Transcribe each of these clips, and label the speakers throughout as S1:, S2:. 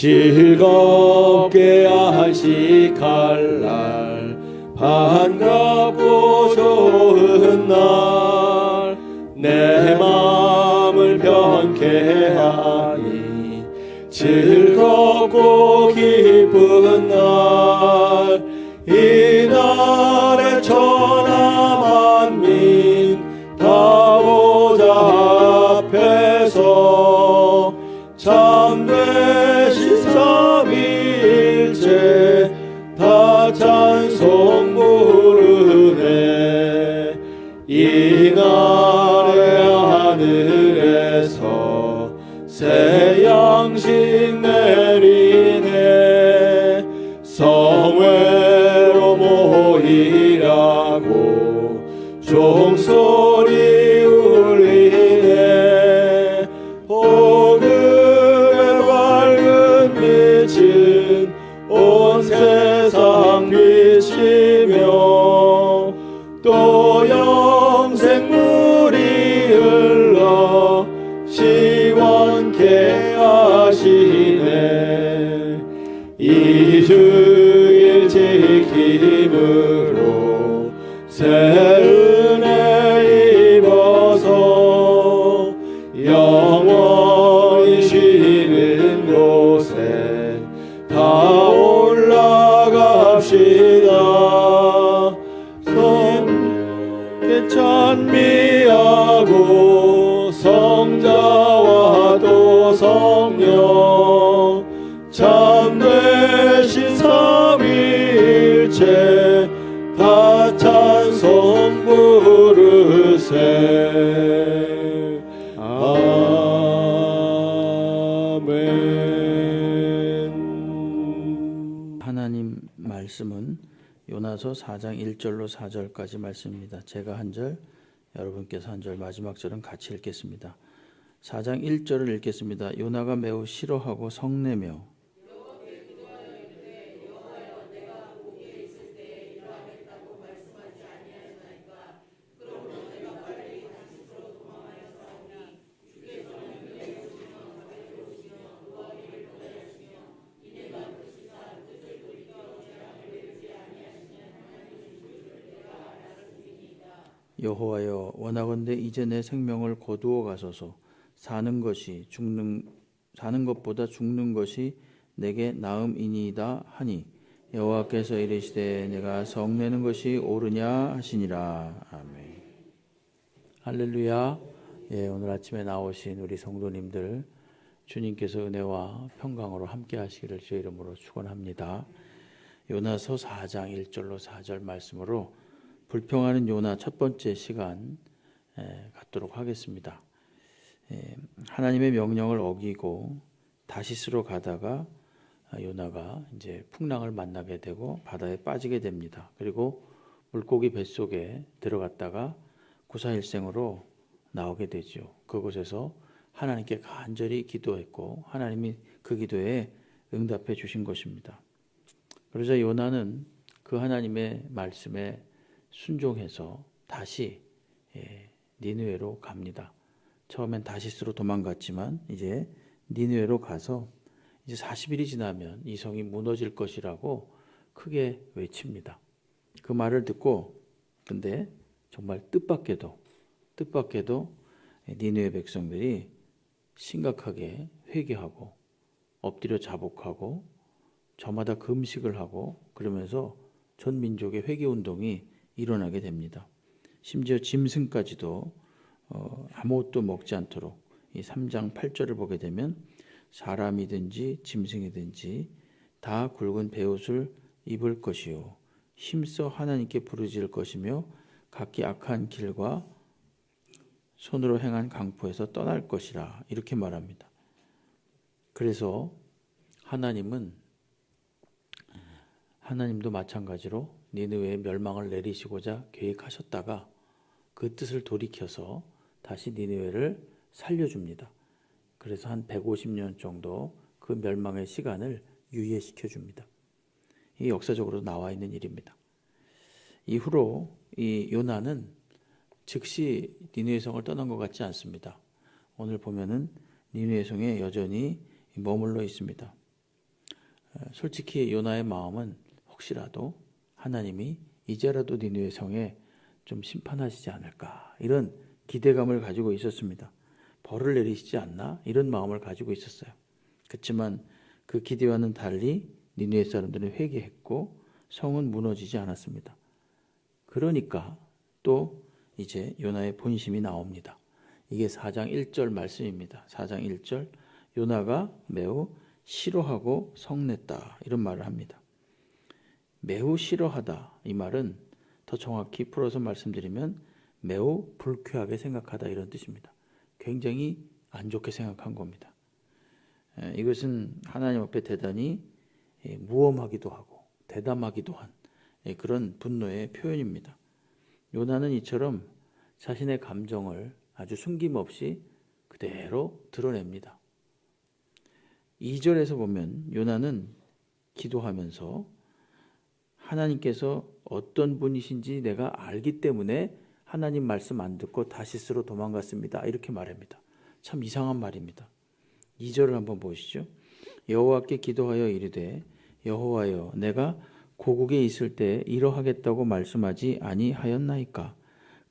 S1: 즐겁게 안식할 날, 반갑고 좋은 날, 내 마음을 병쾌하니 즐겁고 기쁜 날, 이날에 천하 만민 다 보좌 앞에서 참되신 삼위일체 다 찬송 부르네. 이날에 하늘에서 새 양식 내리네. 성회로 모이라고 종소리 울리네. 복음의 밝은 빛은 온 세상 비치며 또 영생물이 흘러 시원케 하시네. 이주일 지킴으로 새 은혜 입어서 영원히 쉬는 곳에 다 올라갑시다. 성께 찬미하고 성자와 또 성령 참되신 삼위일체 다 찬송 부르세. 아멘.
S2: 하나님 말씀은 요나서 4장 1절로 4절까지 말씀입니다. 제가 한 절, 여러분께서 한 절, 마지막 절은 같이 읽겠습니다. 4장 1절을 읽겠습니다. 요나가 매우 싫어하고 성내며 여호와여, 원하건대 이제 내 생명을 거두어 가소서. 사는 것보다 죽는 것이 내게 나음이니이다 하니 여호와께서 이르시되 내가 성내는 것이 옳으냐 하시니라. 아멘. 할렐루야. 오늘 아침에 나오신 우리 성도님들, 주님께서 은혜와 평강으로 함께 하시기를 주의 이름으로 축원합니다. 요나서 4장 1절로 4절 말씀으로 불평하는 요나 첫 번째 시간 갖도록 하겠습니다. 하나님의 명령을 어기고 다시스로 가다가 요나가 이제 풍랑을 만나게 되고 바다에 빠지게 됩니다. 그리고 물고기 뱃속에 들어갔다가 구사일생으로 나오게 되죠. 그곳에서 하나님께 간절히 기도했고 하나님이 그 기도에 응답해 주신 것입니다. 그러자 요나는 그 하나님의 말씀에 순종해서 다시 니느웨로 갑니다. 처음엔 다시스로 도망갔지만 이제 니느웨로 가서 이제 40일이 지나면 이 성이 무너질 것이라고 크게 외칩니다. 그 말을 듣고 근데 정말 뜻밖에도 니느웨 백성들이 심각하게 회개하고 엎드려 자복하고 저마다 금식을 하고 그러면서 전 민족의 회개 운동이 일어나게 됩니다. 심지어 짐승까지도 아무것도 먹지 않도록 이 3장 8절을 보게 되면 사람이든지 짐승이든지 다 굵은 베옷을 입을 것이요 힘써 하나님께 부르짖을 것이며 각기 악한 길과 손으로 행한 강포에서 떠날 것이라 이렇게 말합니다. 그래서 하나님도 마찬가지로 니느웨의 멸망을 내리시고자 계획하셨다가 그 뜻을 돌이켜서 다시 니느웨를 살려줍니다. 그래서 한 150년 정도 그 멸망의 시간을 유예시켜 줍니다. 이 역사적으로 나와 있는 일입니다. 이후로 이 요나는 즉시 니느웨 성을 떠난 것 같지 않습니다. 오늘 보면은 니느웨 성에 여전히 머물러 있습니다. 솔직히 요나의 마음은 혹시라도 하나님이 이제라도 니느웨 성에 좀 심판하시지 않을까 이런 기대감을 가지고 있었습니다. 벌을 내리시지 않나 이런 마음을 가지고 있었어요. 그렇지만 그 기대와는 달리 니느웨 사람들은 회개했고 성은 무너지지 않았습니다. 그러니까 또 이제 요나의 본심이 나옵니다. 이게 4장 1절 말씀입니다. 4장 1절 요나가 매우 싫어하고 성냈다 이런 말을 합니다. 매우 싫어하다 이 말은 더 정확히 풀어서 말씀드리면 매우 불쾌하게 생각하다 이런 뜻입니다. 굉장히 안 좋게 생각한 겁니다. 이것은 하나님 앞에 대단히 무엄하기도 하고 대담하기도 한 그런 분노의 표현입니다. 요나는 이처럼 자신의 감정을 아주 숨김없이 그대로 드러냅니다. 2절에서 보면 요나는 기도하면서 하나님께서 어떤 분이신지 내가 알기 때문에 하나님 말씀 안 듣고 다시스로 도망갔습니다. 이렇게 말합니다. 참 이상한 말입니다. 2절을 한번 보시죠. 여호와께 기도하여 이르되 여호와여 내가 고국에 있을 때 이러하겠다고 말씀하지 아니하였나이까.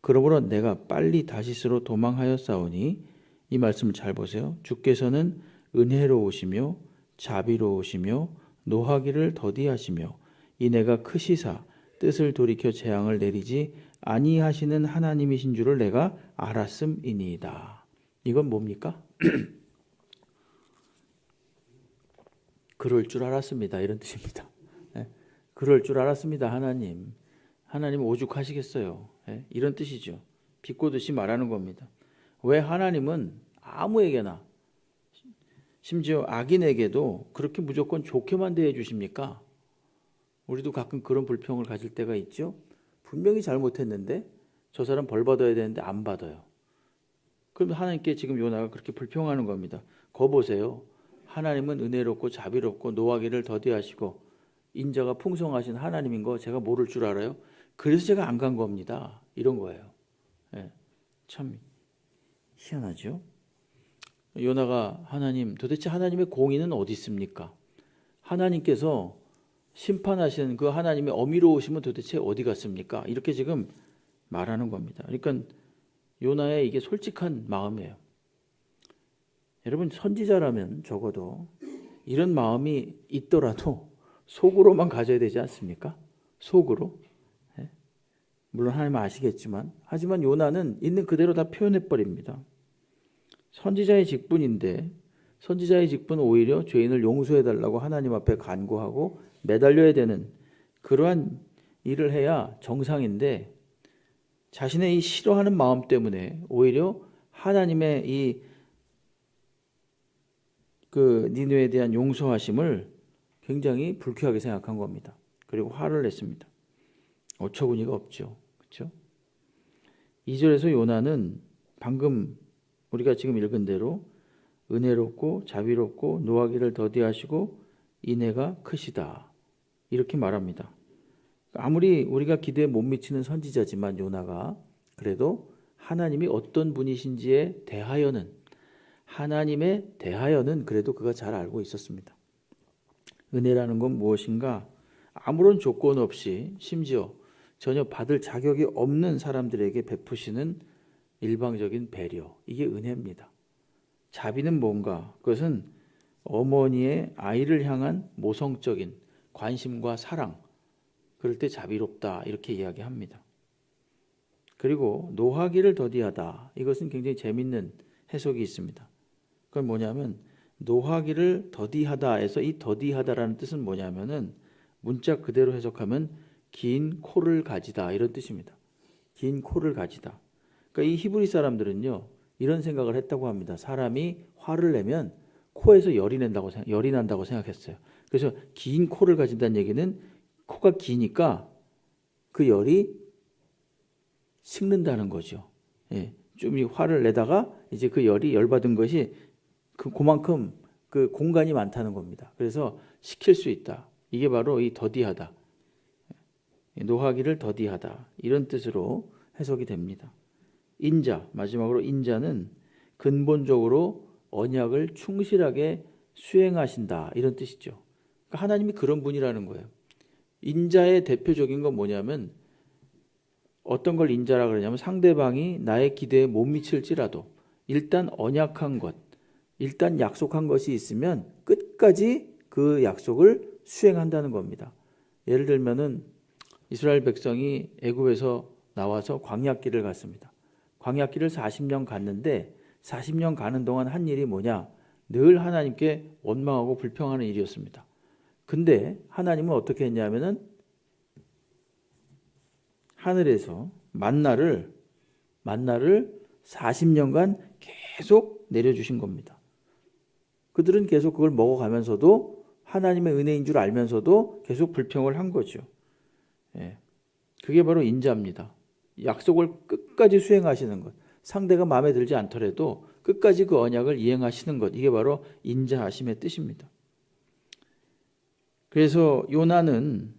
S2: 그러므로 내가 빨리 다시스로 도망하였사오니 이 말씀을 잘 보세요. 주께서는 은혜로우시며 자비로우시며 노하기를 더디하시며 이내가 크시사 뜻을 돌이켜 재앙을 내리지 아니하시는 하나님이신 줄을 내가 알았음이니이다. 이건 뭡니까? 그럴 줄 알았습니다. 이런 뜻입니다. 그럴 줄 알았습니다. 하나님 오죽하시겠어요. 이런 뜻이죠. 비꼬듯이 말하는 겁니다. 왜 하나님은 아무에게나 심지어 악인에게도 그렇게 무조건 좋게만 대해 주십니까? 우리도 가끔 그런 불평을 가질 때가 있죠. 분명히 잘못했는데 저 사람 벌 받아야 되는데 안 받아요. 그럼 하나님께 지금 요나가 그렇게 불평하는 겁니다. 거 보세요. 하나님은 은혜롭고 자비롭고 노하기를 더디하시고 인자가 풍성하신 하나님인 거 제가 모를 줄 알아요. 그래서 제가 안 간 겁니다. 이런 거예요. 참 희한하죠. 요나가 하나님 도대체 하나님의 공의는 어디 있습니까? 하나님께서 심판하시는 그 하나님의 어미로우심은 도대체 어디 갔습니까? 이렇게 지금 말하는 겁니다. 그러니까 요나의 이게 솔직한 마음이에요. 여러분 선지자라면 적어도 이런 마음이 있더라도 속으로만 가져야 되지 않습니까? 속으로. 물론 하나님 아시겠지만 하지만 요나는 있는 그대로 다 표현해버립니다. 선지자의 직분인데 선지자의 직분은 오히려 죄인을 용서해달라고 하나님 앞에 간구하고 매달려야 되는 그러한 일을 해야 정상인데 자신의 이 싫어하는 마음 때문에 오히려 하나님의 이 니느웨에 대한 용서하심을 굉장히 불쾌하게 생각한 겁니다. 그리고 화를 냈습니다. 어처구니가 없죠. 그렇죠? 2절에서 요나는 방금 우리가 지금 읽은 대로 은혜롭고 자비롭고 노하기를 더디하시고 인애가 크시다. 이렇게 말합니다. 아무리 우리가 기대에 못 미치는 선지자지만 요나가 그래도 하나님이 어떤 분이신지에 대하여는 하나님에 대하여는 그래도 그가 잘 알고 있었습니다. 은혜라는 건 무엇인가? 아무런 조건 없이 심지어 전혀 받을 자격이 없는 사람들에게 베푸시는 일방적인 배려. 이게 은혜입니다. 자비는 뭔가? 그것은 어머니의 아이를 향한 모성적인 관심과 사랑. 그럴 때 자비롭다 이렇게 이야기합니다. 그리고 노하기를 더디하다. 이것은 굉장히 재밌는 해석이 있습니다. 그건 뭐냐면 노하기를 더디하다에서 이 더디하다라는 뜻은 뭐냐면은 문자 그대로 해석하면 긴 코를 가지다 이런 뜻입니다. 긴 코를 가지다. 그러니까 이 히브리 사람들은요 이런 생각을 했다고 합니다. 사람이 화를 내면 코에서 열이 난다고 생각했어요. 그래서 긴 코를 가진다는 얘기는 코가 기니까 그 열이 식는다는 거죠. 좀 화를 내다가 이제 그 열이 열받은 것이 그만큼 그 공간이 많다는 겁니다. 그래서 식힐 수 있다. 이게 바로 이 더디하다. 노하기를 더디하다. 이런 뜻으로 해석이 됩니다. 인자, 마지막으로 인자는 근본적으로 언약을 충실하게 수행하신다. 이런 뜻이죠. 그러니까 하나님이 그런 분이라는 거예요. 인자의 대표적인 건 뭐냐면 어떤 걸 인자라 그러냐면 상대방이 나의 기대에 못 미칠지라도 일단 언약한 것, 일단 약속한 것이 있으면 끝까지 그 약속을 수행한다는 겁니다. 예를 들면은 이스라엘 백성이 애굽에서 나와서 광야길을 갔습니다. 광야길을 40년 갔는데 40년 가는 동안 한 일이 뭐냐? 늘 하나님께 원망하고 불평하는 일이었습니다. 근데 하나님은 어떻게 했냐면은 하늘에서 만나를 40년간 계속 내려주신 겁니다. 그들은 계속 그걸 먹어가면서도 하나님의 은혜인 줄 알면서도 계속 불평을 한 거죠. 예. 그게 바로 인자입니다. 약속을 끝까지 수행하시는 것. 상대가 마음에 들지 않더라도 끝까지 그 언약을 이행하시는 것. 이게 바로 인자하심의 뜻입니다. 그래서 요나는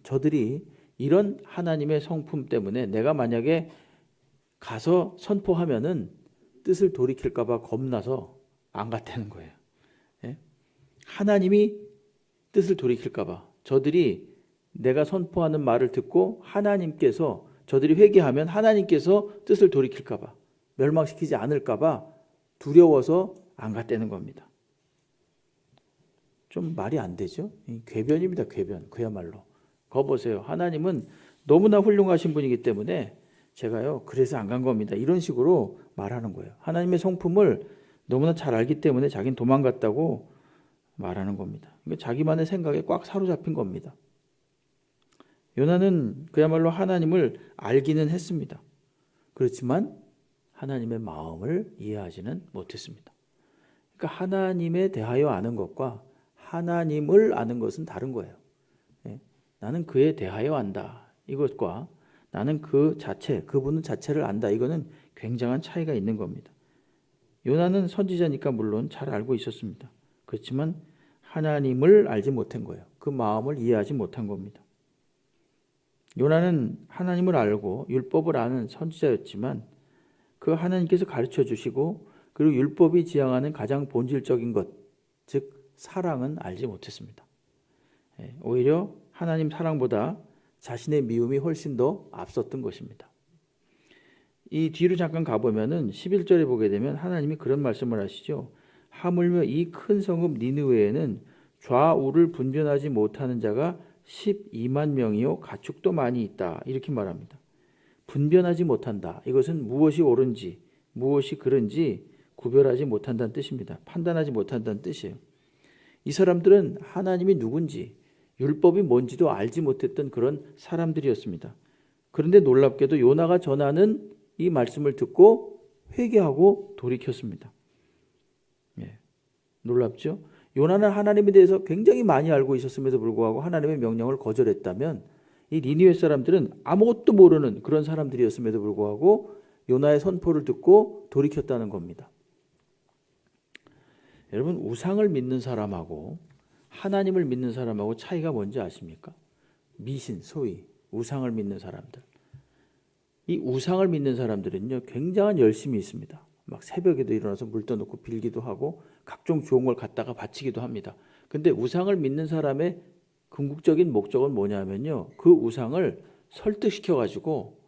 S2: 저들이 이런 하나님의 성품 때문에 내가 만약에 가서 선포하면은 뜻을 돌이킬까 봐 겁나서 안 갔다는 거예요. 예? 하나님이 뜻을 돌이킬까 봐. 저들이 내가 선포하는 말을 듣고 하나님께서 저들이 회개하면 하나님께서 뜻을 돌이킬까 봐, 멸망시키지 않을까 봐 두려워서 안 갔다는 겁니다. 좀 말이 안 되죠? 궤변입니다. 궤변. 그야말로. 거 보세요. 하나님은 너무나 훌륭하신 분이기 때문에 제가요 그래서 안 간 겁니다. 이런 식으로 말하는 거예요. 하나님의 성품을 너무나 잘 알기 때문에 자기는 도망갔다고 말하는 겁니다. 자기만의 생각에 꽉 사로잡힌 겁니다. 요나는 그야말로 하나님을 알기는 했습니다. 그렇지만 하나님의 마음을 이해하지는 못했습니다. 그러니까 하나님에 대하여 아는 것과 하나님을 아는 것은 다른 거예요. 나는 그에 대하여 안다. 이것과 나는 그 자체, 그분 자체를 안다. 이거는 굉장한 차이가 있는 겁니다. 요나는 선지자니까 물론 잘 알고 있었습니다. 그렇지만 하나님을 알지 못한 거예요. 그 마음을 이해하지 못한 겁니다. 요나는 하나님을 알고 율법을 아는 선지자였지만 그 하나님께서 가르쳐 주시고 그리고 율법이 지향하는 가장 본질적인 것, 즉 사랑은 알지 못했습니다. 오히려 하나님 사랑보다 자신의 미움이 훨씬 더 앞섰던 것입니다. 이 뒤로 잠깐 가보면은 11절에 보게 되면 하나님이 그런 말씀을 하시죠. 하물며 이 큰 성읍 니느웨에는 좌우를 분별하지 못하는 자가 12만 명이요 가축도 많이 있다. 이렇게 말합니다. 분별하지 못한다. 이것은 무엇이 옳은지 무엇이 그른지 구별하지 못한다는 뜻입니다. 판단하지 못한다는 뜻이에요. 이 사람들은 하나님이 누군지 율법이 뭔지도 알지 못했던 그런 사람들이었습니다. 그런데 놀랍게도 요나가 전하는 이 말씀을 듣고 회개하고 돌이켰습니다. 놀랍죠? 요나는 하나님에 대해서 굉장히 많이 알고 있었음에도 불구하고 하나님의 명령을 거절했다면 이 니느웨 사람들은 아무것도 모르는 그런 사람들이었음에도 불구하고 요나의 선포를 듣고 돌이켰다는 겁니다. 여러분, 우상을 믿는 사람하고 하나님을 믿는 사람하고 차이가 뭔지 아십니까? 미신, 소위 우상을 믿는 사람들. 이 우상을 믿는 사람들은요 굉장한 열심이 있습니다. 막 새벽에도 일어나서 물 떠놓고 빌기도 하고 각종 좋은 걸 갖다가 바치기도 합니다. 근데 우상을 믿는 사람의 궁극적인 목적은 뭐냐면요, 그 우상을 설득시켜 가지고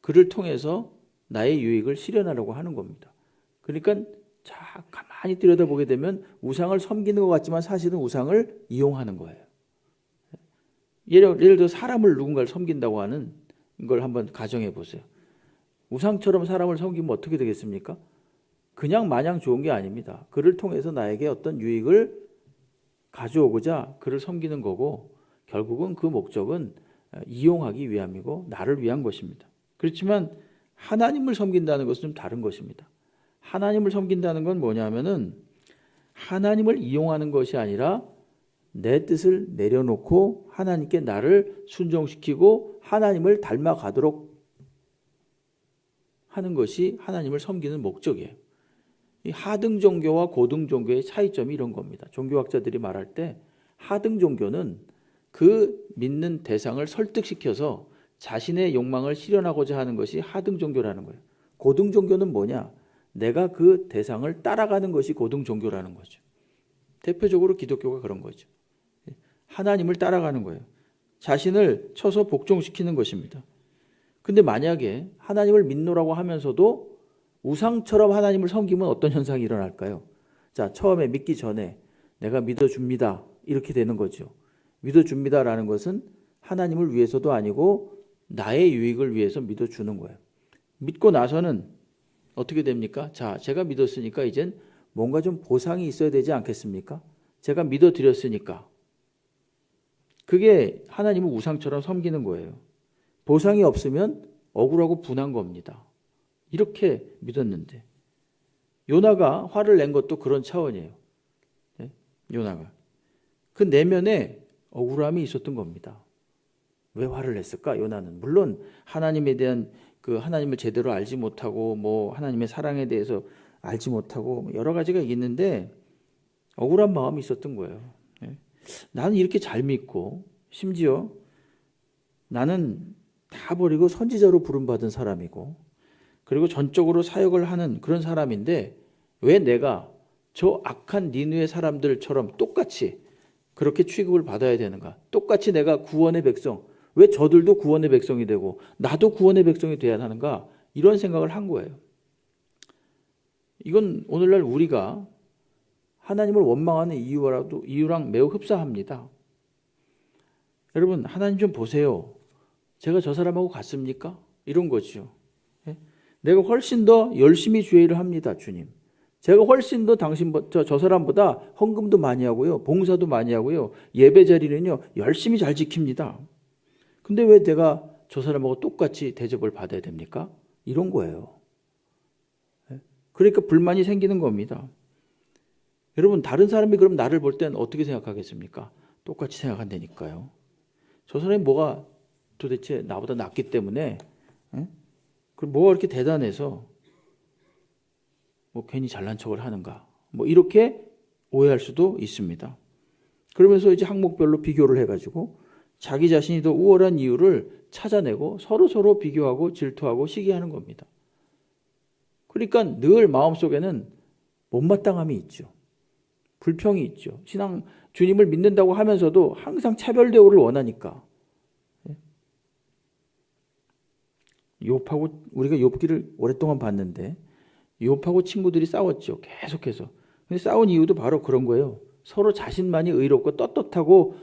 S2: 그를 통해서 나의 유익을 실현하려고 하는 겁니다. 그러니까 자 가만히 들여다보게 되면 우상을 섬기는 것 같지만 사실은 우상을 이용하는 거예요. 예를 들어 사람을 누군가를 섬긴다고 하는 걸 한번 가정해 보세요. 우상처럼 사람을 섬기면 어떻게 되겠습니까? 그냥 마냥 좋은 게 아닙니다. 그를 통해서 나에게 어떤 유익을 가져오고자 그를 섬기는 거고 결국은 그 목적은 이용하기 위함이고 나를 위한 것입니다. 그렇지만 하나님을 섬긴다는 것은 좀 다른 것입니다. 하나님을 섬긴다는 건 뭐냐면은 하나님을 이용하는 것이 아니라 내 뜻을 내려놓고 하나님께 나를 순종시키고 하나님을 닮아가도록 하는 것이 하나님을 섬기는 목적이에요. 이 하등 종교와 고등 종교의 차이점이 이런 겁니다. 종교학자들이 말할 때 하등 종교는 그 믿는 대상을 설득시켜서 자신의 욕망을 실현하고자 하는 것이 하등 종교라는 거예요. 고등 종교는 뭐냐? 내가 그 대상을 따라가는 것이 고등 종교라는 거죠. 대표적으로 기독교가 그런 거죠. 하나님을 따라가는 거예요. 자신을 쳐서 복종시키는 것입니다. 근데 만약에 하나님을 믿노라고 하면서도 우상처럼 하나님을 섬기면 어떤 현상이 일어날까요? 자, 처음에 믿기 전에 내가 믿어줍니다. 이렇게 되는 거죠. 믿어줍니다라는 것은 하나님을 위해서도 아니고 나의 유익을 위해서 믿어주는 거예요. 믿고 나서는 어떻게 됩니까? 자, 제가 믿었으니까 이젠 뭔가 좀 보상이 있어야 되지 않겠습니까? 제가 믿어드렸으니까. 그게 하나님을 우상처럼 섬기는 거예요. 보상이 없으면 억울하고 분한 겁니다. 이렇게 믿었는데. 요나가 화를 낸 것도 그런 차원이에요. 네? 요나가. 그 내면에 억울함이 있었던 겁니다. 왜 화를 냈을까? 요나는. 물론 하나님에 대한 그 하나님을 제대로 알지 못하고 뭐 하나님의 사랑에 대해서 알지 못하고 여러 가지가 있는데 억울한 마음이 있었던 거예요. 네? 나는 이렇게 잘 믿고 심지어 나는 다 버리고 선지자로 부름받은 사람이고 그리고 전적으로 사역을 하는 그런 사람인데 왜 내가 저 악한 니느웨 사람들처럼 똑같이 그렇게 취급을 받아야 되는가? 똑같이 내가 구원의 백성, 왜 저들도 구원의 백성이 되고 나도 구원의 백성이 돼야 하는가? 이런 생각을 한 거예요. 이건 오늘날 우리가 하나님을 원망하는 이유랑 매우 흡사합니다. 여러분, 하나님 좀 보세요. 제가 저 사람하고 같습니까? 이런 거죠. 내가 훨씬 더 열심히 주의 일을 합니다, 주님. 제가 훨씬 더 저 사람보다 헌금도 많이 하고요. 봉사도 많이 하고요. 예배 자리는요, 열심히 잘 지킵니다. 근데 왜 내가 저 사람하고 똑같이 대접을 받아야 됩니까? 이런 거예요. 그러니까 불만이 생기는 겁니다. 여러분, 다른 사람이 그럼 나를 볼 땐 어떻게 생각하겠습니까? 똑같이 생각한다니까요. 저 사람이 뭐가 도대체 나보다 낫기 때문에 뭐가 이렇게 대단해서 뭐 괜히 잘난 척을 하는가? 뭐 이렇게 오해할 수도 있습니다. 그러면서 이제 항목별로 비교를 해가지고 자기 자신이 더 우월한 이유를 찾아내고 서로 비교하고 질투하고 시기하는 겁니다. 그러니까 늘 마음속에는 못마땅함이 있죠. 불평이 있죠. 주님을 믿는다고 하면서도 항상 차별 대우를 원하니까. 욥하고 우리가 욥기를 오랫동안 봤는데 욥하고 친구들이 싸웠죠. 계속해서. 근데 싸운 이유도 바로 그런 거예요. 서로 자신만이 의롭고 떳떳하고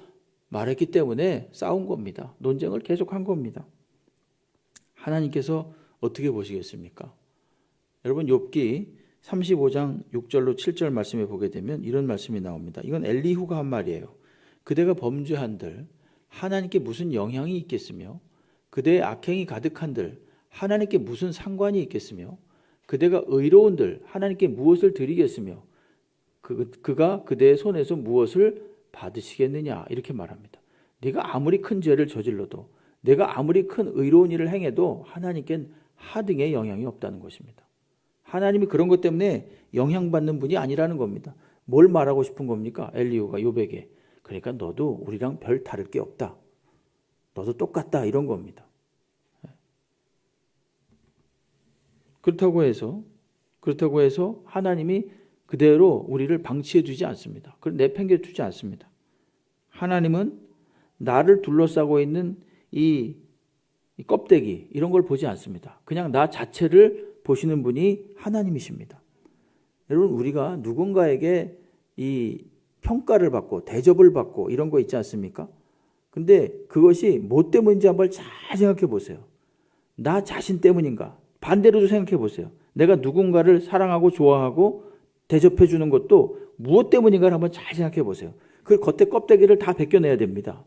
S2: 말했기 때문에 싸운 겁니다. 논쟁을 계속한 겁니다. 하나님께서 어떻게 보시겠습니까? 여러분, 욥기 35장 6절로 7절 말씀에 보게 되면 이런 말씀이 나옵니다. 이건 엘리후가 한 말이에요. 그대가 범죄한들 하나님께 무슨 영향이 있겠으며 그대의 악행이 가득한들 하나님께 무슨 상관이 있겠으며 그대가 의로운들 하나님께 무엇을 드리겠으며 그가 그대의 손에서 무엇을 받으시겠느냐 이렇게 말합니다. 네가 아무리 큰 죄를 저질러도 내가 아무리 큰 의로운 일을 행해도 하나님께는 하등의 영향이 없다는 것입니다. 하나님이 그런 것 때문에 영향받는 분이 아니라는 겁니다. 뭘 말하고 싶은 겁니까? 엘리후가 욥에게. 그러니까 너도 우리랑 별 다를 게 없다. 너도 똑같다 이런 겁니다. 그렇다고 해서 하나님이 그대로 우리를 방치해 두지 않습니다. 내팽겨 두지 않습니다. 하나님은 나를 둘러싸고 있는 이 껍데기 이런 걸 보지 않습니다. 그냥 나 자체를 보시는 분이 하나님이십니다. 여러분, 우리가 누군가에게 이 평가를 받고 대접을 받고 이런 거 있지 않습니까? 근데 그것이 뭐 때문인지 한번 잘 생각해 보세요. 나 자신 때문인가? 반대로도 생각해 보세요. 내가 누군가를 사랑하고 좋아하고 대접해 주는 것도 무엇 때문인가를 한번 잘 생각해 보세요. 그 겉에 껍데기를 다 벗겨내야 됩니다.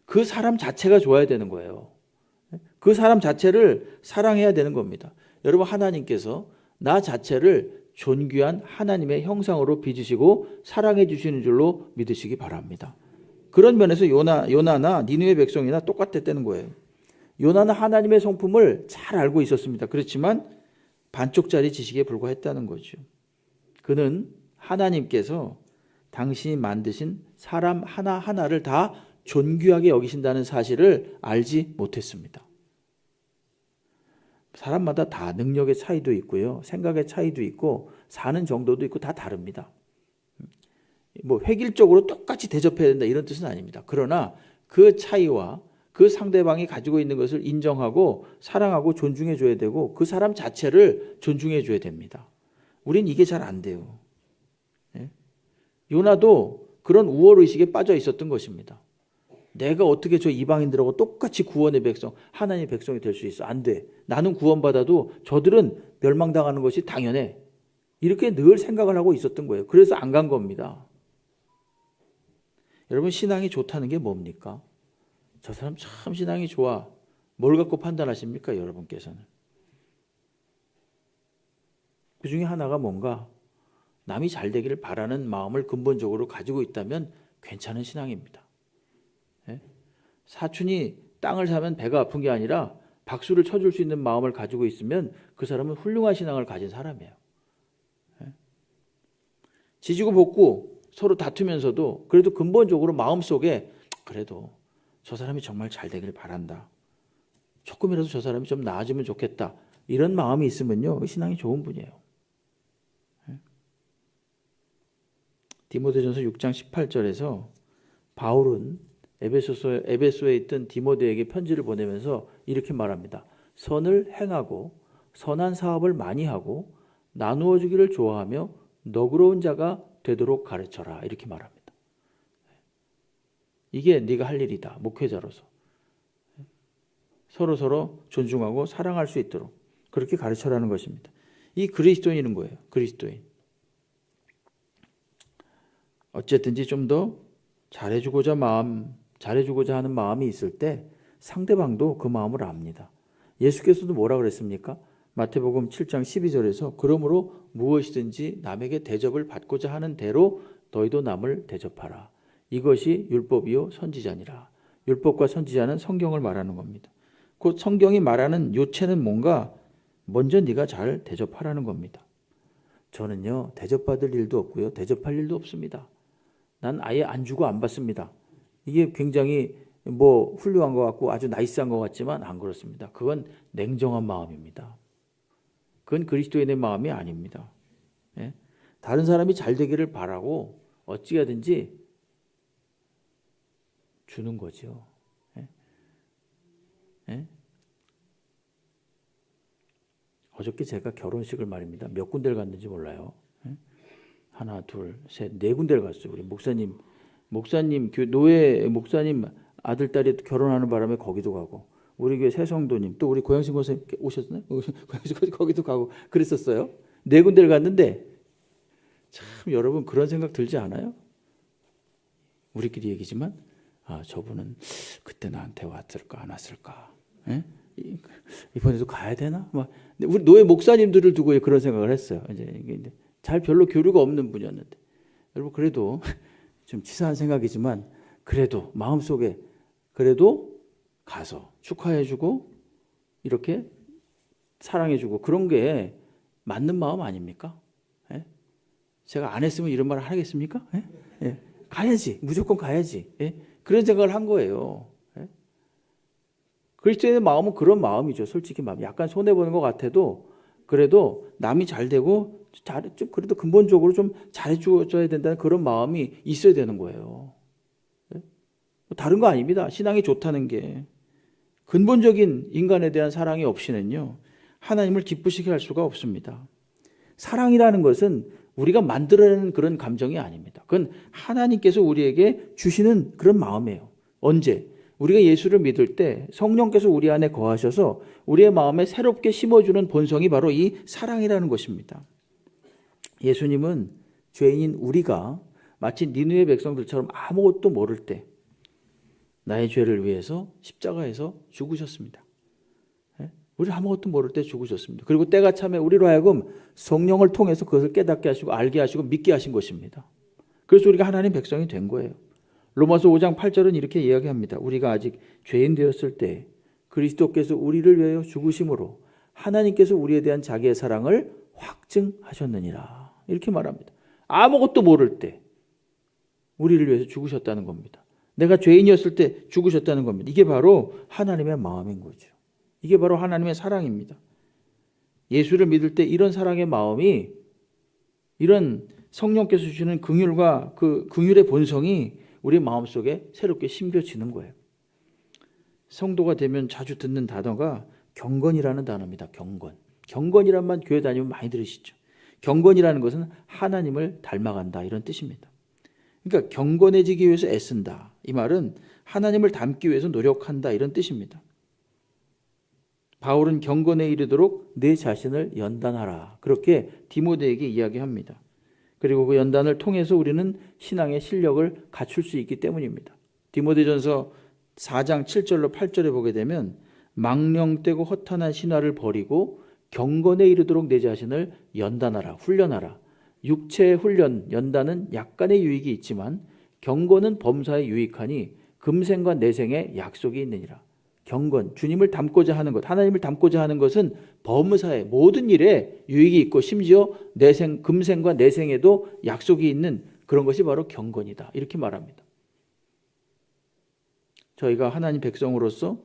S2: 그 사람 자체가 좋아야 되는 거예요. 그 사람 자체를 사랑해야 되는 겁니다. 여러분, 하나님께서 나 자체를 존귀한 하나님의 형상으로 빚으시고 사랑해 주시는 줄로 믿으시기 바랍니다. 그런 면에서 요나나 니느웨 백성이나 똑같았다는 거예요. 요나는 하나님의 성품을 잘 알고 있었습니다. 그렇지만 반쪽짜리 지식에 불과했다는 거죠. 그는 하나님께서 당신이 만드신 사람 하나하나를 다 존귀하게 여기신다는 사실을 알지 못했습니다. 사람마다 다 능력의 차이도 있고요. 생각의 차이도 있고 사는 정도도 있고 다 다릅니다. 뭐 획일적으로 똑같이 대접해야 된다 이런 뜻은 아닙니다. 그러나 그 차이와 그 상대방이 가지고 있는 것을 인정하고 사랑하고 존중해 줘야 되고 그 사람 자체를 존중해 줘야 됩니다. 우린 이게 잘 안 돼요. 예? 요나도 그런 우월의식에 빠져 있었던 것입니다. 내가 어떻게 저 이방인들하고 똑같이 구원의 백성, 하나님의 백성이 될 수 있어? 안 돼. 나는 구원받아도 저들은 멸망당하는 것이 당연해. 이렇게 늘 생각을 하고 있었던 거예요. 그래서 안 간 겁니다. 여러분, 신앙이 좋다는 게 뭡니까? 저 사람 참 신앙이 좋아. 뭘 갖고 판단하십니까, 여러분께서는? 그 중에 하나가 뭔가 남이 잘 되기를 바라는 마음을 근본적으로 가지고 있다면 괜찮은 신앙입니다. 예? 사촌이 땅을 사면 배가 아픈 게 아니라 박수를 쳐줄 수 있는 마음을 가지고 있으면 그 사람은 훌륭한 신앙을 가진 사람이에요. 예? 지지고 볶고 서로 다투면서도 그래도 근본적으로 마음속에 그래도 저 사람이 정말 잘 되길 바란다. 조금이라도 저 사람이 좀 나아지면 좋겠다. 이런 마음이 있으면요, 신앙이 좋은 분이에요. 디모데전서 6장 18절에서 바울은 에베소에 있던 디모데에게 편지를 보내면서 이렇게 말합니다. 선을 행하고 선한 사업을 많이 하고 나누어 주기를 좋아하며 너그러운 자가 되도록 가르쳐라. 이렇게 말합니다. 이게 네가 할 일이다. 목회자로서. 서로 존중하고 사랑할 수 있도록 그렇게 가르쳐라는 것입니다. 이 그리스도인은 거예요. 그리스도인. 어쨌든지 좀 더 잘해주고자 하는 마음이 있을 때 상대방도 그 마음을 압니다. 예수께서도 뭐라 그랬습니까? 마태복음 7장 12절에서 그러므로 무엇이든지 남에게 대접을 받고자 하는 대로 너희도 남을 대접하라. 이것이 율법이요 선지자니라. 율법과 선지자는 성경을 말하는 겁니다. 곧 성경이 말하는 요체는 뭔가 먼저 네가 잘 대접하라는 겁니다. 저는요 대접받을 일도 없고요 대접할 일도 없습니다. 난 아예 안 주고 안 받습니다. 이게 굉장히 뭐 훌륭한 것 같고 아주 나이스한 것 같지만 안 그렇습니다. 그건 냉정한 마음입니다. 그건 그리스도인의 마음이 아닙니다. 예? 다른 사람이 잘 되기를 바라고 어찌하든지 주는 거죠. 예? 예? 어저께 제가 결혼식을 말입니다. 몇 군데를 갔는지 몰라요. 예? 하나, 둘, 셋, 네 군데를 갔어요. 우리 목사님, 노예 목사님 아들, 딸이 결혼하는 바람에 거기도 가고, 우리 교회 새성도님, 또 우리 고양신 권사님 오셨나요? 고양신 거기도 가고 그랬었어요. 네 군데를 갔는데, 참 여러분 그런 생각 들지 않아요? 우리끼리 얘기지만, 아, 저분은 그때 나한테 왔을까, 안 왔을까? 예? 이번에도 가야 되나? 막, 우리 노예 목사님들을 두고 그런 생각을 했어요. 이제 잘 별로 교류가 없는 분이었는데, 여러분 그래도 좀 치사한 생각이지만 그래도 마음속에 그래도 가서 축하해주고 이렇게 사랑해주고 그런 게 맞는 마음 아닙니까? 예? 제가 안 했으면 이런 말을 하겠습니까? 예? 예. 가야지, 무조건 가야지. 예? 그런 생각을 한 거예요. 예? 그리스도인의 마음은 그런 마음이죠. 솔직히 마음. 약간 손해 보는 것 같아도 그래도 남이 잘 되고 좀 그래도 근본적으로 좀 잘해줘야 된다는 그런 마음이 있어야 되는 거예요. 예? 다른 거 아닙니다. 신앙이 좋다는 게 근본적인 인간에 대한 사랑이 없이는요 하나님을 기쁘시게 할 수가 없습니다. 사랑이라는 것은 우리가 만들어내는 그런 감정이 아닙니다. 그건 하나님께서 우리에게 주시는 그런 마음이에요. 언제? 우리가 예수를 믿을 때 성령께서 우리 안에 거하셔서 우리의 마음에 새롭게 심어주는 본성이 바로 이 사랑이라는 것입니다. 예수님은 죄인인 우리가 마치 니느웨 백성들처럼 아무것도 모를 때 나의 죄를 위해서 십자가에서 죽으셨습니다. 우리 아무것도 모를 때 죽으셨습니다. 그리고 때가 참에 우리로 하여금 성령을 통해서 그것을 깨닫게 하시고 알게 하시고 믿게 하신 것입니다. 그래서 우리가 하나님 백성이 된 거예요. 로마서 5장 8절은 이렇게 이야기합니다. 우리가 아직 죄인 되었을 때 그리스도께서 우리를 위하여 죽으심으로 하나님께서 우리에 대한 자기의 사랑을 확증하셨느니라. 이렇게 말합니다. 아무것도 모를 때 우리를 위해서 죽으셨다는 겁니다. 내가 죄인이었을 때 죽으셨다는 겁니다. 이게 바로 하나님의 마음인 거죠. 이게 바로 하나님의 사랑입니다. 예수를 믿을 때 이런 사랑의 마음이 이런 성령께서 주시는 긍휼과 그 긍휼의 본성이 우리 마음속에 새롭게 심겨지는 거예요. 성도가 되면 자주 듣는 단어가 경건이라는 단어입니다. 경건. 경건이란만 교회 다니면 많이 들으시죠. 경건이라는 것은 하나님을 닮아간다 이런 뜻입니다. 그러니까 경건해지기 위해서 애쓴다. 이 말은 하나님을 닮기 위해서 노력한다 이런 뜻입니다. 바울은 경건에 이르도록 내 자신을 연단하라. 그렇게 디모데에게 이야기합니다. 그리고 그 연단을 통해서 우리는 신앙의 실력을 갖출 수 있기 때문입니다. 디모데전서 4장 7절로 8절에 보게 되면 망령되고 허탄한 신화를 버리고 경건에 이르도록 내 자신을 연단하라, 훈련하라. 육체의 훈련, 연단은 약간의 유익이 있지만 경건은 범사에 유익하니 금생과 내생에 약속이 있느니라. 경건, 주님을 닮고자 하는 것, 하나님을 닮고자 하는 것은 범사의 모든 일에 유익이 있고 심지어 내생, 금생과 내생에도 약속이 있는 그런 것이 바로 경건이다. 이렇게 말합니다. 저희가 하나님 백성으로서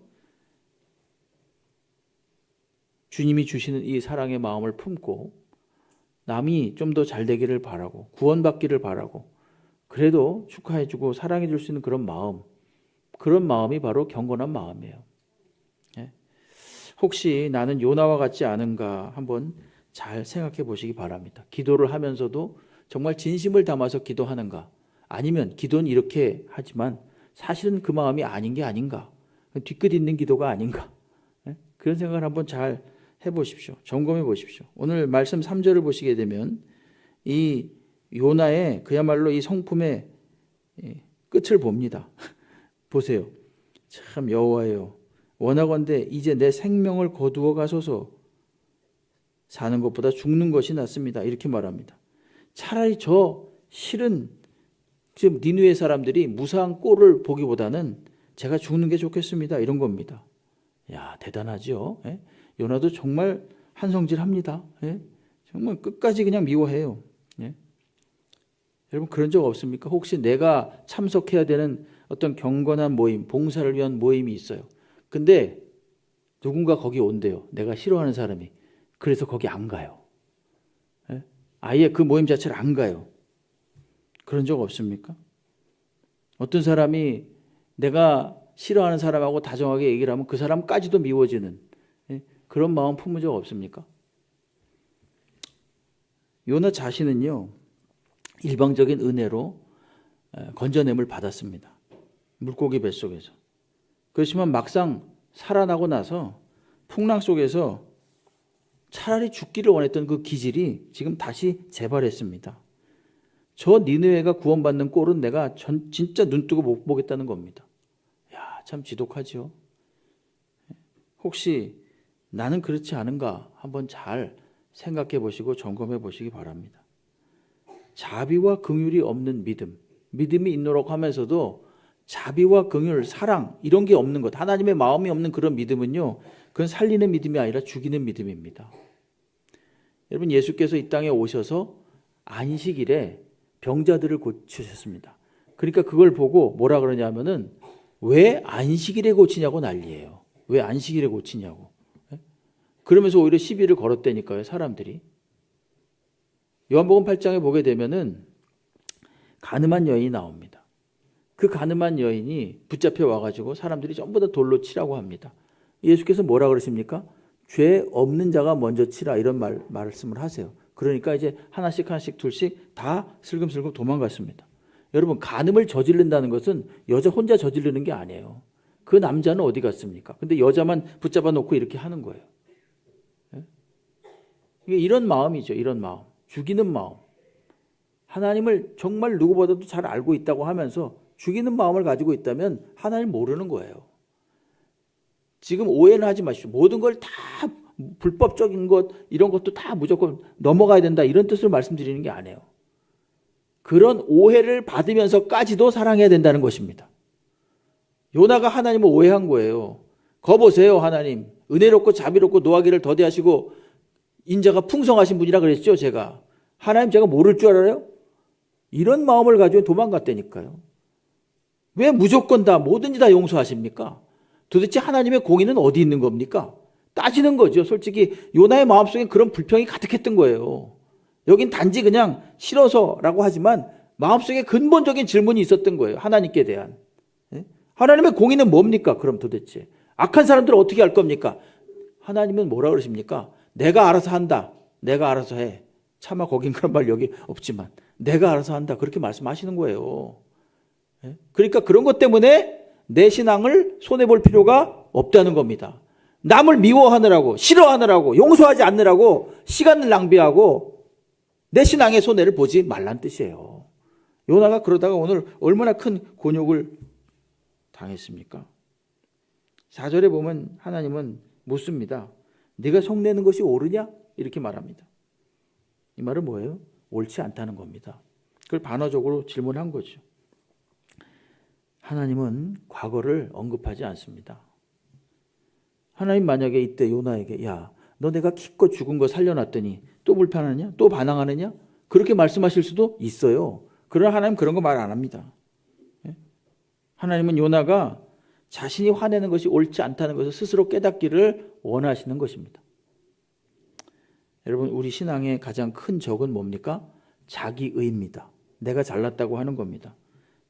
S2: 주님이 주시는 이 사랑의 마음을 품고 남이 좀 더 잘 되기를 바라고 구원받기를 바라고 그래도 축하해주고 사랑해줄 수 있는 그런 마음이 바로 경건한 마음이에요. 혹시 나는 요나와 같지 않은가 한번 잘 생각해 보시기 바랍니다. 기도를 하면서도 정말 진심을 담아서 기도하는가, 아니면 기도는 이렇게 하지만 사실은 그 마음이 아닌 게 아닌가, 뒤끝 있는 기도가 아닌가, 그런 생각을 한번 잘 해보십시오. 점검해 보십시오. 오늘 말씀 3절을 보시게 되면 이 요나의 그야말로 이 성품의 끝을 봅니다. 보세요. 참 여호와여, 원하건대 이제 내 생명을 거두어 가소서. 사는 것보다 죽는 것이 낫습니다. 이렇게 말합니다. 차라리 저 싫은 지금 니느웨 사람들이 무사한 꼴을 보기보다는 제가 죽는 게 좋겠습니다. 이런 겁니다. 야, 대단하죠. 예? 요나도 정말 한성질합니다. 예? 정말 끝까지 그냥 미워해요. 예? 여러분 그런 적 없습니까? 혹시 내가 참석해야 되는 어떤 경건한 모임, 봉사를 위한 모임이 있어요. 근데 누군가 거기 온대요. 내가 싫어하는 사람이. 그래서 거기 안 가요. 예? 아예 그 모임 자체를 안 가요. 그런 적 없습니까? 어떤 사람이 내가 싫어하는 사람하고 다정하게 얘기를 하면 그 사람까지도 미워지는 그런 마음 품은 적 없습니까? 요나 자신은요, 일방적인 은혜로 건져냄을 받았습니다. 물고기 뱃속에서. 그렇지만 막상 살아나고 나서 풍랑 속에서 차라리 죽기를 원했던 그 기질이 지금 다시 재발했습니다. 저 니느웨가 구원받는 꼴은 내가 진짜 눈뜨고 못 보겠다는 겁니다. 야, 참 지독하죠. 혹시 나는 그렇지 않은가 한번 잘 생각해 보시고 점검해 보시기 바랍니다. 자비와 긍휼이 없는 믿음, 믿음이 있노라고 하면서도 자비와 긍휼, 사랑 이런 게 없는 것, 하나님의 마음이 없는 그런 믿음은요, 그건 살리는 믿음이 아니라 죽이는 믿음입니다. 여러분, 예수께서 이 땅에 오셔서 안식일에 병자들을 고치셨습니다. 그러니까 그걸 보고 뭐라 그러냐면은 왜 안식일에 고치냐고 난리예요. 왜 안식일에 고치냐고. 그러면서 오히려 시비를 걸었다니까요, 사람들이. 요한복음 8장에 보게 되면은 가늠한 여인이 나옵니다. 그 가늠한 여인이 붙잡혀 와가지고 사람들이 전부 다 돌로 치라고 합니다. 예수께서 뭐라 그러십니까? 죄 없는 자가 먼저 치라, 이런 말씀을 하세요. 그러니까 이제 하나씩 둘씩 다 슬금슬금 도망갔습니다. 여러분, 간음을 저지른다는 것은 여자 혼자 저지르는 게 아니에요. 그 남자는 어디 갔습니까? 근데 여자만 붙잡아 놓고 이렇게 하는 거예요. 이게 이런 마음이죠. 이런 마음. 죽이는 마음. 하나님을 정말 누구보다도 잘 알고 있다고 하면서 죽이는 마음을 가지고 있다면 하나님 모르는 거예요. 지금 오해는 하지 마십시오. 모든 걸 다 불법적인 것, 이런 것도 다 무조건 넘어가야 된다, 이런 뜻으로 말씀드리는 게 아니에요. 그런 오해를 받으면서까지도 사랑해야 된다는 것입니다. 요나가 하나님을 오해한 거예요. 거 보세요, 하나님. 은혜롭고 자비롭고 노하기를 더디하시고 인자가 풍성하신 분이라 그랬죠, 제가. 하나님 제가 모를 줄 알아요? 이런 마음을 가지고 도망갔다니까요. 왜 무조건 다 뭐든지 다 용서하십니까? 도대체 하나님의 공의는 어디 있는 겁니까? 따지는 거죠. 솔직히 요나의 마음속에 그런 불평이 가득했던 거예요. 여긴 단지 그냥 싫어서라고 하지만 마음속에 근본적인 질문이 있었던 거예요. 하나님께 대한. 하나님의 공의는 뭡니까? 그럼 도대체 악한 사람들을 어떻게 할 겁니까? 하나님은 뭐라 그러십니까? 내가 알아서 한다. 내가 알아서 해. 차마 거긴 그런 말 여기 없지만 내가 알아서 한다. 그렇게 말씀하시는 거예요. 그러니까 그런 것 때문에 내 신앙을 손해볼 필요가 없다는 겁니다. 남을 미워하느라고, 싫어하느라고, 용서하지 않느라고 시간을 낭비하고 내 신앙의 손해를 보지 말란 뜻이에요. 요나가 그러다가 오늘 얼마나 큰 곤욕을 당했습니까? 4절에 보면 하나님은 묻습니다. 네가 속내는 것이 옳으냐? 이렇게 말합니다. 이 말은 뭐예요? 옳지 않다는 겁니다. 그걸 반어적으로 질문한 거죠. 하나님은 과거를 언급하지 않습니다. 하나님 만약에 이때 요나에게 야, 너 내가 기껏 죽은 거 살려놨더니 또 불편하냐? 또 반항하느냐? 그렇게 말씀하실 수도 있어요. 그러나 하나님 그런 거 말 안 합니다. 하나님은 요나가 자신이 화내는 것이 옳지 않다는 것을 스스로 깨닫기를 원하시는 것입니다. 여러분, 우리 신앙의 가장 큰 적은 뭡니까? 자기의입니다. 내가 잘났다고 하는 겁니다.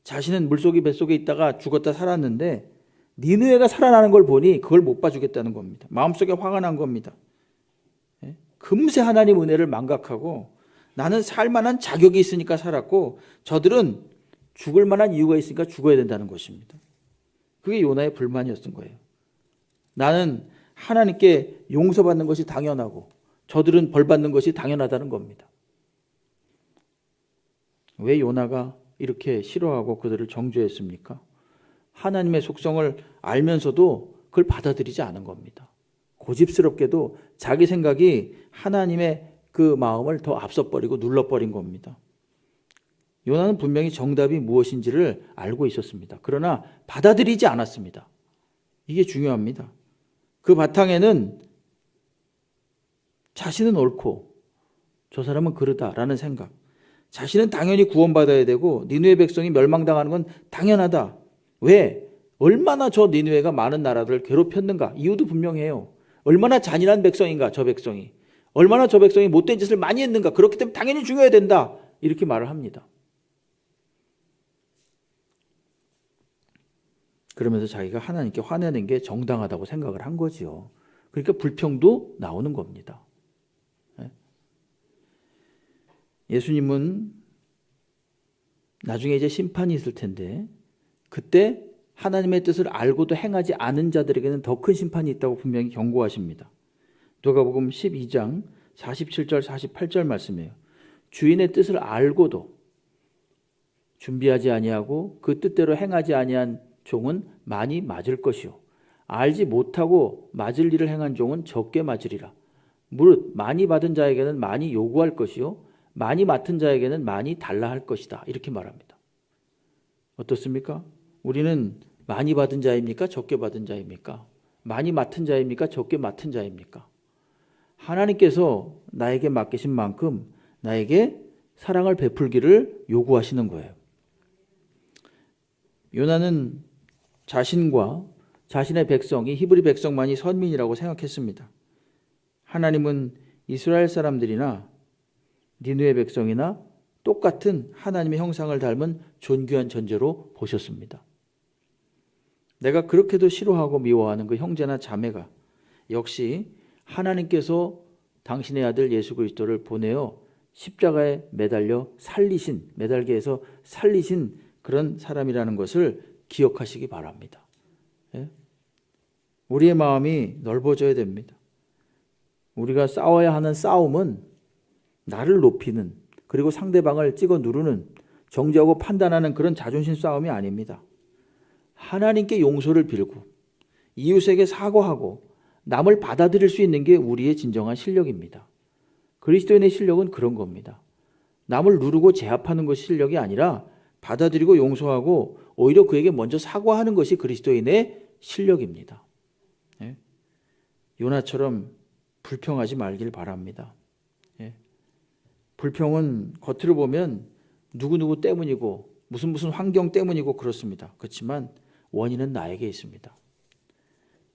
S2: 자신은 물속에 뱃속에 있다가 죽었다 살았는데 니느웨가 살아나는 걸 보니 그걸 못 봐주겠다는 겁니다. 마음속에 화가 난 겁니다. 금세 하나님 은혜를 망각하고 나는 살 만한 자격이 있으니까 살았고 저들은 죽을 만한 이유가 있으니까 죽어야 된다는 것입니다. 그게 요나의 불만이었던 거예요. 나는 하나님께 용서받는 것이 당연하고 저들은 벌받는 것이 당연하다는 겁니다. 왜 요나가 이렇게 싫어하고 그들을 정죄했습니까? 하나님의 속성을 알면서도 그걸 받아들이지 않은 겁니다. 고집스럽게도 자기 생각이 하나님의 그 마음을 더 앞서버리고 눌러버린 겁니다. 요나는 분명히 정답이 무엇인지를 알고 있었습니다. 그러나 받아들이지 않았습니다. 이게 중요합니다. 그 바탕에는 자신은 옳고 저 사람은 그르다라는 생각. 자신은 당연히 구원받아야 되고 니느웨 백성이 멸망당하는 건 당연하다. 왜? 얼마나 저 니느웨가 많은 나라들을 괴롭혔는가. 이유도 분명해요. 얼마나 잔인한 백성인가 저 백성이. 얼마나 저 백성이 못된 짓을 많이 했는가. 그렇기 때문에 당연히 죽여야 된다. 이렇게 말을 합니다. 그러면서 자기가 하나님께 화내는 게 정당하다고 생각을 한 거지요. 그러니까 불평도 나오는 겁니다. 예수님은 나중에 이제 심판이 있을 텐데 그때 하나님의 뜻을 알고도 행하지 않은 자들에게는 더 큰 심판이 있다고 분명히 경고하십니다. 누가복음 12장 47절 48절 말씀이에요. 주인의 뜻을 알고도 준비하지 아니하고 그 뜻대로 행하지 아니한 종은 많이 맞을 것이요 알지 못하고 맞을 일을 행한 종은 적게 맞으리라. 무릇 많이 받은 자에게는 많이 요구할 것이요 많이 맡은 자에게는 많이 달라 할 것이다. 이렇게 말합니다. 어떻습니까? 우리는 많이 받은 자입니까? 적게 받은 자입니까? 많이 맡은 자입니까? 적게 맡은 자입니까? 하나님께서 나에게 맡기신 만큼 나에게 사랑을 베풀기를 요구하시는 거예요. 요나는 자신과 자신의 백성이 히브리 백성만이 선민이라고 생각했습니다. 하나님은 이스라엘 사람들이나 니느웨 백성이나 똑같은 하나님의 형상을 닮은 존귀한 존재로 보셨습니다. 내가 그렇게도 싫어하고 미워하는 그 형제나 자매가 역시 하나님께서 당신의 아들 예수 그리스도를 보내어 십자가에 매달려 살리신, 매달게 해서 살리신 그런 사람이라는 것을 기억하시기 바랍니다. 우리의 마음이 넓어져야 됩니다. 우리가 싸워야 하는 싸움은 나를 높이는 그리고 상대방을 찍어 누르는 정죄하고 판단하는 그런 자존심 싸움이 아닙니다. 하나님께 용서를 빌고 이웃에게 사과하고 남을 받아들일 수 있는 게 우리의 진정한 실력입니다. 그리스도인의 실력은 그런 겁니다. 남을 누르고 제압하는 것이 실력이 아니라 받아들이고 용서하고 오히려 그에게 먼저 사과하는 것이 그리스도인의 실력입니다. 요나처럼 불평하지 말길 바랍니다. 불평은 겉으로 보면 누구누구 때문이고 무슨 환경 때문이고 그렇습니다. 그렇지만 원인은 나에게 있습니다.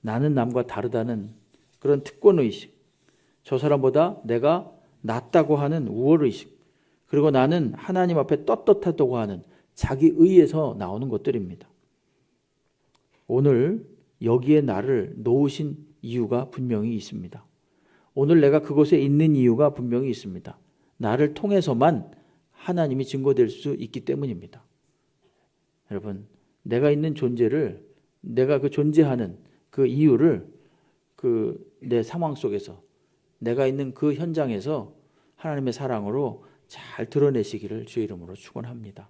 S2: 나는 남과 다르다는 그런 특권의식, 저 사람보다 내가 낫다고 하는 우월의식, 그리고 나는 하나님 앞에 떳떳하다고 하는 자기 의에서 나오는 것들입니다. 오늘 여기에 나를 놓으신 이유가 분명히 있습니다. 오늘 내가 그곳에 있는 이유가 분명히 있습니다. 나를 통해서만 하나님이 증거될 수 있기 때문입니다. 여러분, 내가 있는 존재를, 내가 그 존재하는 그 이유를 내 상황 속에서, 내가 있는 그 현장에서 하나님의 사랑으로 잘 드러내시기를 주의 이름으로 축원합니다.